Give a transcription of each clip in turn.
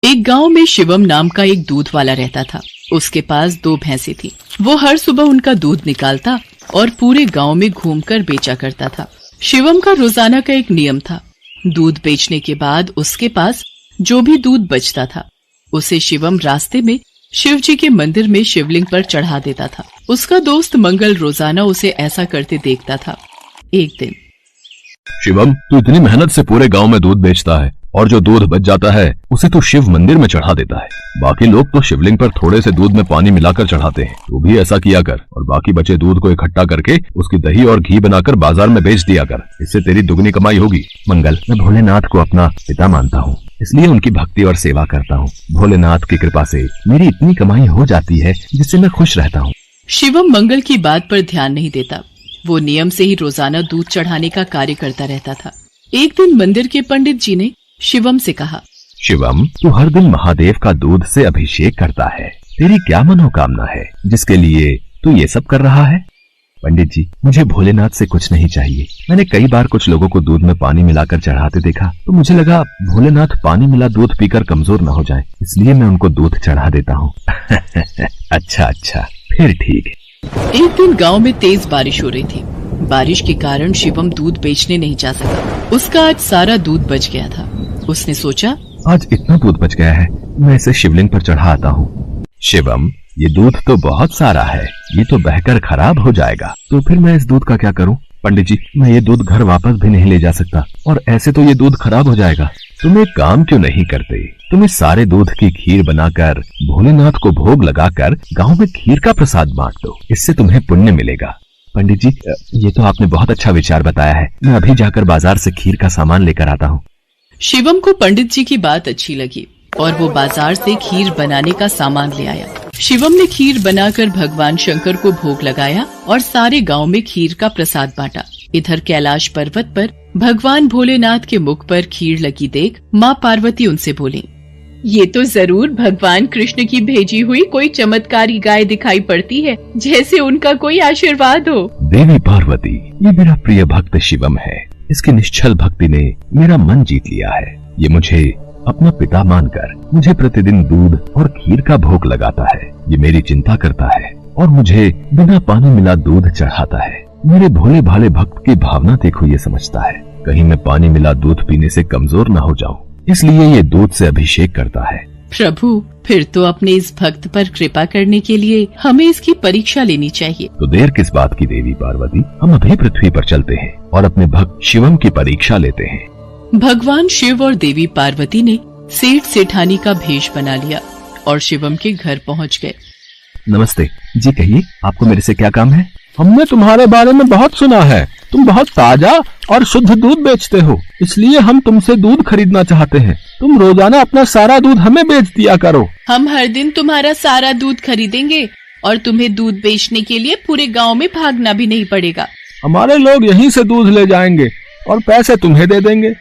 एक गांव में शिवम नाम का एक दूध वाला रहता था। उसके पास 2 भैंसें थी। वो हर सुबह उनका दूध निकालता और पूरे गांव में घूमकर बेचा करता था। शिवम का रोजाना का एक नियम था। दूध बेचने के बाद उसके पास जो भी दूध बचता था उसे शिवम रास्ते में शिव जी के मंदिर में शिवलिंग पर चढ़ा देता था। उसका दोस्त मंगल रोजाना उसे ऐसा करते देखता था। एक दिन, शिवम, तू इतनी मेहनत से पूरे गांव में दूध बेचता है और जो दूध बच जाता है उसे तू शिव मंदिर में चढ़ा देता है। बाकी लोग तो शिवलिंग पर थोड़े से दूध में पानी मिलाकर चढ़ाते हैं। तू भी ऐसा किया कर और बाकी बचे दूध को इकट्ठा करके उसकी दही और घी बनाकर बाजार में बेच दिया कर। इससे तेरी दुगनी कमाई होगी। मंगल, मैं भोलेनाथ को अपना पिता मानता हूँ, इसलिए उनकी भक्ति और सेवा करता हूँ। भोलेनाथ की कृपा से मेरी इतनी कमाई हो जाती है जिससे मैं खुश रहता हूँ। शिवम मंगल की बात पर ध्यान नहीं देता। वो नियम से ही रोजाना दूध चढ़ाने का कार्य करता रहता था। एक दिन मंदिर के पंडित जी ने शिवम से कहा, शिवम, तू हर दिन महादेव का दूध से अभिषेक करता है। तेरी क्या मनोकामना है जिसके लिए तू ये सब कर रहा है? पंडित जी, मुझे भोलेनाथ से कुछ नहीं चाहिए। मैंने कई बार कुछ लोगों को दूध में पानी मिलाकर चढ़ाते देखा तो मुझे लगा भोलेनाथ पानी मिला दूध पीकर कमजोर न हो जाए, इसलिए मैं उनको दूध चढ़ा देता हूँ। अच्छा, फिर ठीक है। एक दिन गांव में तेज बारिश हो रही थी। बारिश के कारण शिवम दूध बेचने नहीं जा सका। उसका आज सारा दूध बच गया था। उसने सोचा, आज इतना दूध बच गया है, मैं इसे शिवलिंग पर चढ़ा आता हूँ। शिवम, ये दूध तो बहुत सारा है, ये तो बहकर खराब हो जाएगा। तो फिर मैं इस दूध का क्या करूँ? पंडित जी, मैं ये दूध घर वापस भी नहीं ले जा सकता और ऐसे तो ये दूध खराब हो जाएगा। तुम एक काम क्यों नहीं करते? तुम इस सारे दूध की खीर बनाकर भोलेनाथ को भोग लगाकर गांव में खीर का प्रसाद बांट दो, इससे तुम्हें पुण्य मिलेगा। पंडित जी, ये तो आपने बहुत अच्छा विचार बताया है। मैं अभी जाकर बाजार से खीर का सामान लेकर आता हूँ। शिवम को पंडित जी की बात अच्छी लगी और वो बाजार से खीर बनाने का सामान ले आया। शिवम ने खीर बनाकर भगवान शंकर को भोग लगाया और सारे गांव में खीर का प्रसाद बांटा। इधर कैलाश पर्वत पर भगवान भोलेनाथ के मुख पर खीर लगी देख माँ पार्वती उनसे बोली, ये तो जरूर भगवान कृष्ण की भेजी हुई कोई चमत्कारी गाय दिखाई पड़ती है, जैसे उनका कोई आशीर्वाद हो। देवी पार्वती, ये मेरा प्रिय भक्त शिवम है। इसकी निश्चल भक्ति ने मेरा मन जीत लिया है। ये मुझे अपना पिता मानकर मुझे प्रतिदिन दूध और खीर का भोग लगाता है। ये मेरी चिंता करता है और मुझे बिना पानी मिला दूध चढ़ाता है। मेरे भोले भाले भक्त की भावना देखो, ये समझता है कहीं मैं पानी मिला दूध पीने से कमजोर न हो जाऊं, इसलिए ये दूध से अभिषेक करता है। प्रभु, फिर तो अपने इस भक्त पर कृपा करने के लिए हमें इसकी परीक्षा लेनी चाहिए। तो देर किस बात की देवी पार्वती, हम अभी पृथ्वी पर चलते हैं और अपने भक्त शिवम की परीक्षा लेते हैं। भगवान शिव और देवी पार्वती ने सेठ सेठानी का भेष बना लिया और शिवम के घर पहुंच गए। नमस्ते जी, कहिए आपको मेरे से क्या काम है? हमने तुम्हारे बारे में बहुत सुना है। तुम बहुत ताजा और शुद्ध दूध बेचते हो, इसलिए हम तुमसे दूध खरीदना चाहते हैं। तुम रोजाना अपना सारा दूध हमें बेच दिया करो। हम हर दिन तुम्हारा सारा दूध खरीदेंगे और तुम्हें दूध बेचने के लिए पूरे गांव में भागना भी नहीं पड़ेगा। हमारे लोग यहीं से दूध ले जाएंगे और पैसे तुम्हें दे देंगे।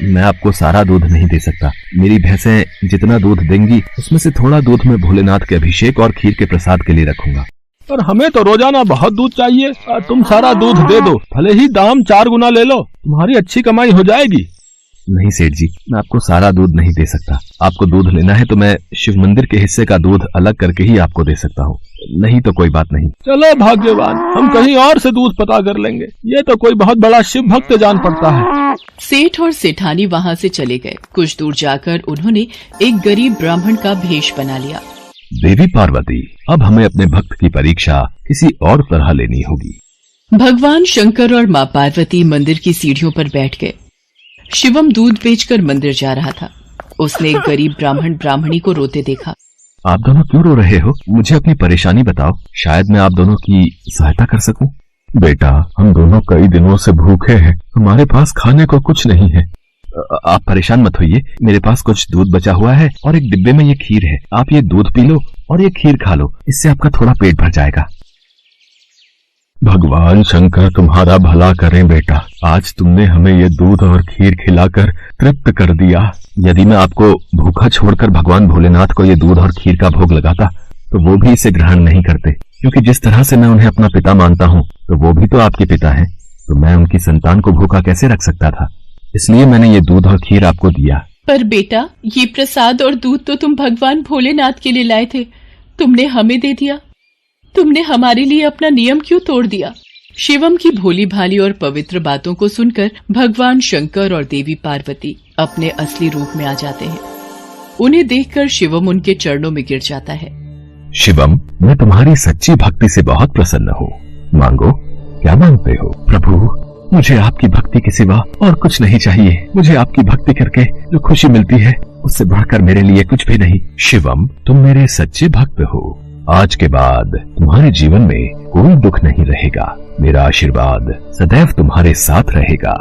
मैं आपको सारा दूध नहीं दे सकता। मेरी भैंसें जितना दूध देंगी उसमें से थोड़ा दूध मैं भोलेनाथ के अभिषेक और खीर के प्रसाद के लिए रखूंगा। पर हमें तो रोजाना बहुत दूध चाहिए। तुम सारा दूध दे दो, भले ही दाम 4 गुना ले लो, तुम्हारी अच्छी कमाई हो जाएगी। नहीं सेठ जी, मैं आपको सारा दूध नहीं दे सकता। आपको दूध लेना है तो मैं शिव मंदिर के हिस्से का दूध अलग करके ही आपको दे सकता हूँ, नहीं तो कोई बात नहीं। चलो भाग्यवान, हम कहीं और से दूध पता कर लेंगे। ये तो कोई बहुत बड़ा शिव भक्त जान पड़ता है। सेठ और सेठानी वहाँ से चले गए। कुछ दूर जाकर उन्होंने एक गरीब ब्राह्मण का भेष बना लिया। देवी पार्वती, अब हमें अपने भक्त की परीक्षा किसी और तरह लेनी होगी। भगवान शंकर और माँ पार्वती मंदिर की सीढ़ियों पर बैठ गए। शिवम दूध बेचकर मंदिर जा रहा था। उसने एक गरीब ब्राह्मण ब्राह्मणी को रोते देखा। आप दोनों क्यों रो रहे हो? मुझे अपनी परेशानी बताओ, शायद मैं आप दोनों की सहायता कर सकूं। बेटा, हम दोनों कई दिनों से भूखे हैं, हमारे पास खाने को कुछ नहीं है। आप परेशान मत होइए, मेरे पास कुछ दूध बचा हुआ है और एक डिब्बे में ये खीर है। आप ये दूध पी लो और ये खीर खा लो, इससे आपका थोड़ा पेट भर जाएगा। भगवान शंकर तुम्हारा भला करें बेटा, आज तुमने हमें ये दूध और खीर खिलाकर तृप्त कर दिया। यदि मैं आपको भूखा छोड़कर भगवान भोलेनाथ को ये दूध और खीर का भोग लगाता तो वो भी इसे ग्रहण नहीं करते, क्योंकि जिस तरह से मैं उन्हें अपना पिता मानता हूँ तो वो भी तो आपके पिता हैं। तो मैं उनकी संतान को भूखा कैसे रख सकता था, इसलिए मैंने ये दूध और खीर आपको दिया। पर बेटा, ये प्रसाद और दूध तो तुम भगवान भोलेनाथ के लिए लाए थे, तुमने हमें दे दिया। तुमने हमारे लिए अपना नियम क्यों तोड़ दिया? शिवम की भोली भाली और पवित्र बातों को सुनकर भगवान शंकर और देवी पार्वती अपने असली रूप में आ जाते हैं। उन्हें देखकर शिवम उनके चरणों में गिर जाता है। शिवम, मैं तुम्हारी सच्ची भक्ति से बहुत प्रसन्न हूँ। मांगो, क्या मांगते हो? प्रभु, मुझे आपकी भक्ति के सिवा और कुछ नहीं चाहिए। मुझे आपकी भक्ति करके जो खुशी मिलती है, उससे बढ़कर मेरे लिए कुछ भी नहीं। शिवम, तुम मेरे सच्चे भक्त हो। आज के बाद तुम्हारे जीवन में कोई दुख नहीं रहेगा। मेरा आशीर्वाद सदैव तुम्हारे साथ रहेगा।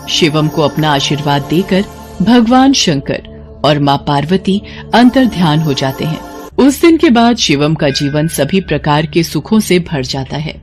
शिवम को अपना आशीर्वाद देकर भगवान शंकर और माँ पार्वती अंतर ध्यान हो जाते हैं। उस दिन के बाद शिवम का जीवन सभी प्रकार के सुखों से भर जाता है।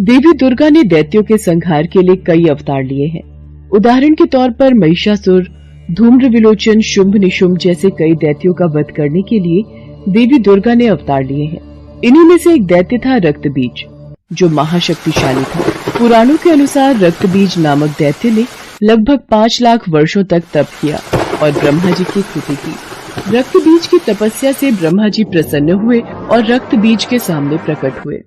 देवी दुर्गा ने दैत्यों के संहार के लिए कई अवतार लिए हैं। उदाहरण के तौर पर महिषासुर, धूम्र विलोचन, शुंभ निशुंभ जैसे कई दैत्यों का वध करने के लिए देवी दुर्गा ने अवतार लिए हैं। इन्हीं में से एक दैत्य था रक्तबीज, जो महाशक्तिशाली था। पुराणों के अनुसार रक्तबीज नामक दैत्य ने लगभग 5 लाख वर्षों तक तप किया और ब्रह्मा जी की स्तुति की। रक्तबीज की तपस्या से ब्रह्मा जी प्रसन्न हुए और रक्तबीज के सामने प्रकट हुए।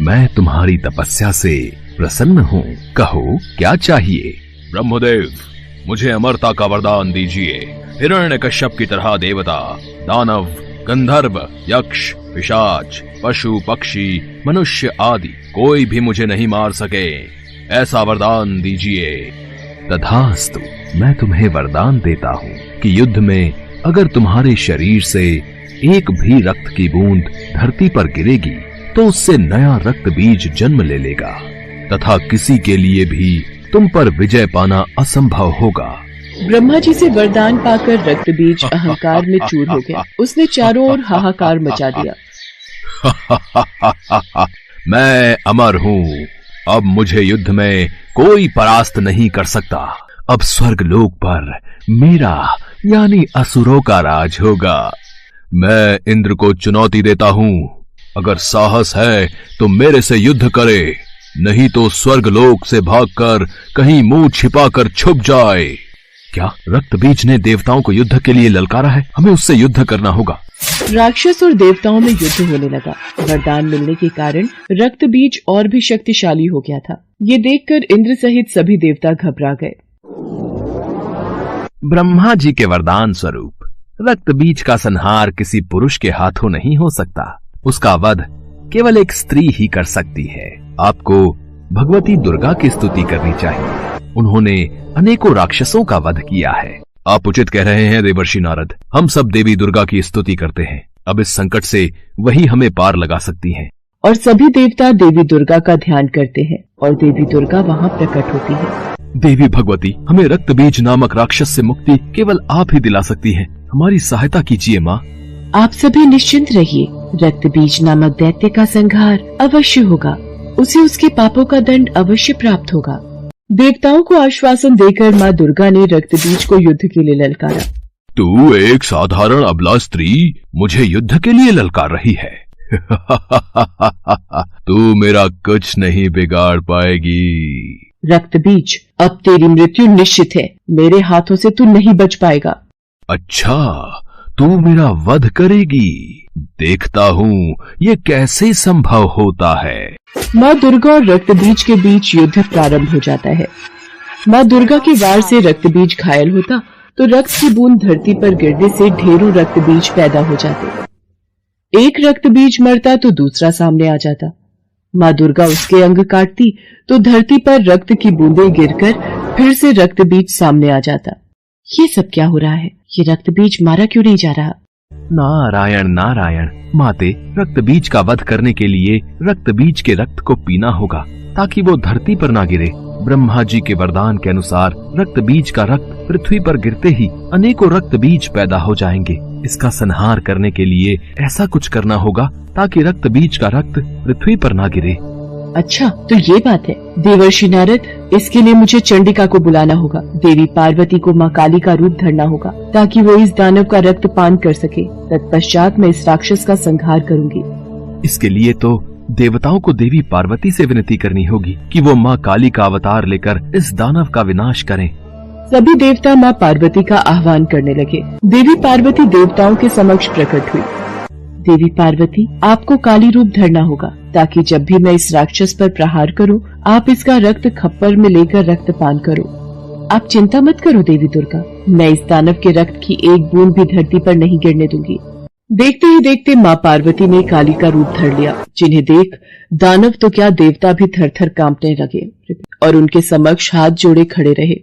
मैं तुम्हारी तपस्या से प्रसन्न हूँ, कहो क्या चाहिए? ब्रह्मदेव, मुझे अमरता का वरदान दीजिए। हिरण्यकश्यप की तरह देवता, दानव, गंधर्व, यक्ष, पिशाच, पशु, पक्षी, मनुष्य आदि कोई भी मुझे नहीं मार सके, ऐसा वरदान दीजिए। तथास्तु, मैं तुम्हें वरदान देता हूँ कि युद्ध में अगर तुम्हारे शरीर से एक भी रक्त की बूंद धरती पर गिरेगी तो उससे नया रक्त बीज जन्म ले लेगा तथा किसी के लिए भी तुम पर विजय पाना असंभव होगा। ब्रह्मा जी से वरदान पाकर रक्तबीज अहंकार में चूर हो गया। उसने चारों ओर हाहाकार मचा दिया। मैं अमर हूँ, अब मुझे युद्ध में कोई परास्त नहीं कर सकता। अब स्वर्ग लोक पर मेरा यानी असुरों का राज होगा। मैं इंद्र को चुनौती देता हूँ, अगर साहस है तो मेरे से युद्ध करे, नहीं तो स्वर्ग लोक से भागकर कहीं मुंह छिपाकर छुप जाए। क्या रक्तबीज ने देवताओं को युद्ध के लिए ललकारा है? हमें उससे युद्ध करना होगा। राक्षस और देवताओं में युद्ध होने लगा। वरदान मिलने के कारण रक्तबीज और भी शक्तिशाली हो गया था। ये देखकर इंद्र सहित सभी देवता घबरा गए। ब्रह्मा जी के वरदान स्वरूप रक्तबीज का संहार किसी पुरुष के हाथों नहीं हो सकता। उसका वध केवल एक स्त्री ही कर सकती है। आपको भगवती दुर्गा की स्तुति करनी चाहिए। उन्होंने अनेकों राक्षसों का वध किया है। आप उचित कह रहे हैं देवर्षि नारद। हम सब देवी दुर्गा की स्तुति करते हैं। अब इस संकट से वही हमें पार लगा सकती हैं। और सभी देवता देवी दुर्गा का ध्यान करते हैं और देवी दुर्गा वहाँ प्रकट होती है। देवी भगवती, हमें रक्तबीज नामक राक्षस से मुक्ति केवल आप ही दिला सकती हैं। हमारी सहायता कीजिए माँ। आप सभी निश्चिंत रहिए, रक्तबीज नामक दैत्य का संहार अवश्य होगा। उसे उसके पापों का दंड अवश्य प्राप्त होगा। देवताओं को आश्वासन देकर माँ दुर्गा ने रक्तबीज को युद्ध के लिए ललकारा। तू एक साधारण अबला स्त्री मुझे युद्ध के लिए ललकार रही है। तू मेरा कुछ नहीं बिगाड़ पाएगी। रक्तबीज, अब तेरी मृत्यु निश्चित है। मेरे हाथों से तू नहीं बच पाएगा। अच्छा, तू मेरा वध करेगी? देखता हूँ ये कैसे संभव होता है। माँ दुर्गा और रक्तबीज के बीच युद्ध प्रारंभ हो जाता है। माँ दुर्गा के वार से रक्तबीज घायल होता तो रक्त की बूंद धरती पर गिरने से ढेरों रक्तबीज पैदा हो जाते। एक रक्तबीज मरता तो दूसरा सामने आ जाता। माँ दुर्गा उसके अंग काटती तो धरती पर रक्त की बूंदें गिरकर फिर से रक्तबीज सामने आ जाता। ये सब क्या हो रहा है? ये रक्तबीज मारा क्यों नहीं जा रहा? नारायण नारायण। माते, रक्तबीज का वध करने के लिए रक्तबीज के रक्त को पीना होगा ताकि वो धरती पर ना गिरे। ब्रह्मा जी के वरदान के अनुसार रक्तबीज का रक्त पृथ्वी पर गिरते ही अनेकों रक्तबीज पैदा हो जाएंगे। इसका संहार करने के लिए ऐसा कुछ करना होगा ताकि रक्तबीज का रक्त पृथ्वी पर ना गिरे। अच्छा, तो ये बात है। देवर्षि नारद, इसके लिए मुझे चंडिका को बुलाना होगा। देवी पार्वती को माँ काली का रूप धरना होगा ताकि वो इस दानव का रक्त पान कर सके। तत्पश्चात मैं इस राक्षस का संहार करूंगी। इसके लिए तो देवताओं को देवी पार्वती से विनती करनी होगी कि वो माँ काली का अवतार लेकर इस दानव का विनाश करें। सभी देवता माँ पार्वती का आह्वान करने लगे। देवी पार्वती देवताओं के समक्ष प्रकट हुई। देवी पार्वती, आपको काली रूप धरना होगा ताकि जब भी मैं इस राक्षस पर प्रहार करूं, आप इसका रक्त खप्पर में लेकर रक्तपान करो। आप चिंता मत करो देवी दुर्गा, मैं इस दानव के रक्त की एक बूंद भी धरती पर नहीं गिरने दूंगी। देखते ही देखते माँ पार्वती ने काली का रूप धर लिया, जिन्हें देख दानव तो क्या देवता भी थर थर कांपने लगे और उनके समक्ष हाथ जोड़े खड़े रहे।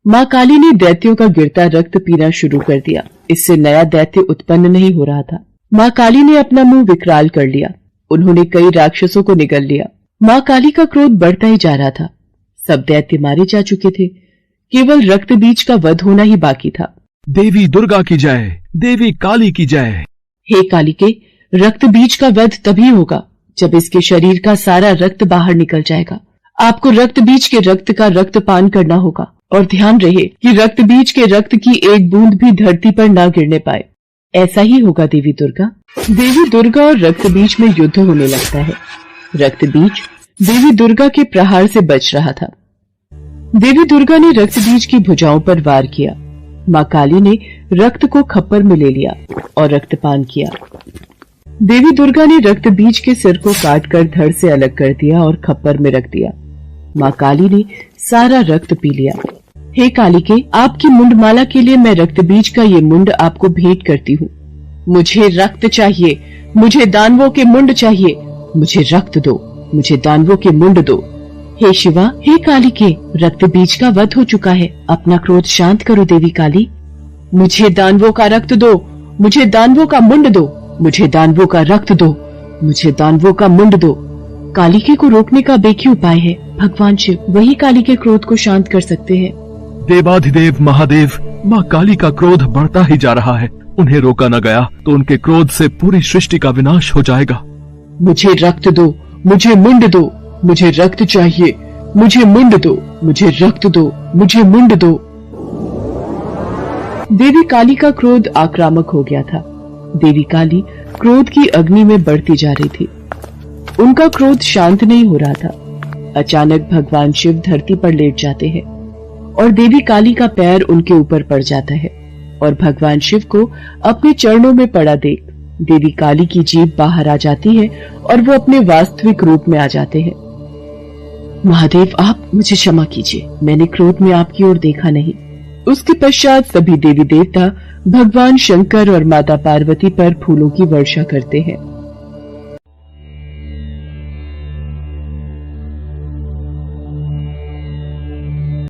माँ काली ने दैत्यों का गिरता रक्त पीना शुरू कर दिया। इससे नया दैत्य उत्पन्न नहीं हो रहा था। माँ काली ने अपना मुंह विकराल कर लिया। उन्होंने कई राक्षसों को निगल लिया। माँ काली का क्रोध बढ़ता ही जा रहा था। सब दैत्य मारे जा चुके थे, केवल रक्त बीज का वध होना ही बाकी था। देवी दुर्गा की जय, देवी काली की जय। हे कालिके, रक्त बीज का वध तभी होगा जब इसके शरीर का सारा रक्त बाहर निकल जाएगा। आपको रक्त बीज के रक्त का रक्तपान करना होगा और ध्यान रहे कि रक्त बीज के रक्त की एक बूंद भी धरती पर न गिरने पाए। ऐसा ही होगा देवी दुर्गा। देवी दुर्गा और रक्त बीज में युद्ध होने लगता है। रक्त बीज देवी दुर्गा के प्रहार से बच रहा था। देवी दुर्गा ने रक्त बीज की भुजाओं पर वार किया। माँ काली ने रक्त को खप्पर में ले लिया और रक्तपान किया। देवी दुर्गा ने रक्त बीज के सिर को काटकर धड़ से अलग कर दिया और खप्पर में रख दिया। माँ काली ने सारा रक्त पी लिया। हे कालिके, आपकी मुंडमाला के लिए मैं रक्त बीज का ये मुंड आपको भेंट करती हूँ। मुझे रक्त चाहिए, मुझे दानवों के मुंड चाहिए, मुझे रक्त दो, मुझे दानवों के मुंड दो। हे शिवा, हे कालिके, रक्त बीज का वध हो चुका है, अपना क्रोध शांत करो देवी काली। मुझे दानवों का रक्त दो, मुझे दानवों का मुंड दो, मुझे दानवों का रक्त दो, मुझे दानवों का मुंड दो। कालिके को रोकने का एक ही उपाय है, भगवान शिव, वही काली के क्रोध को शांत कर सकते हैं। देवाधिदेव महादेव, माँ काली का क्रोध बढ़ता ही जा रहा है। उन्हें रोका न गया तो उनके क्रोध से पूरी सृष्टि का विनाश हो जाएगा। मुझे रक्त दो, मुझे मुंड दो, मुझे रक्त चाहिए, मुझे मुंड दो, मुझे रक्त दो, मुझे मुंड दो। देवी काली का क्रोध आक्रामक हो गया था। देवी काली क्रोध की अग्नि में बढ़ती जा रही थी। उनका क्रोध शांत नहीं हो रहा था। अचानक भगवान शिव धरती पर लेट जाते हैं और देवी काली का पैर उनके ऊपर पड़ जाता है और भगवान शिव को अपने चरणों में पड़ा देख देवी काली की जीभ बाहर आ जाती है और वो अपने वास्तविक रूप में आ जाते हैं। महादेव, आप मुझे क्षमा कीजिए, मैंने क्रोध में आपकी ओर देखा नहीं। उसके पश्चात सभी देवी देवता भगवान शंकर और माता पार्वती पर फूलों की वर्षा करते हैं।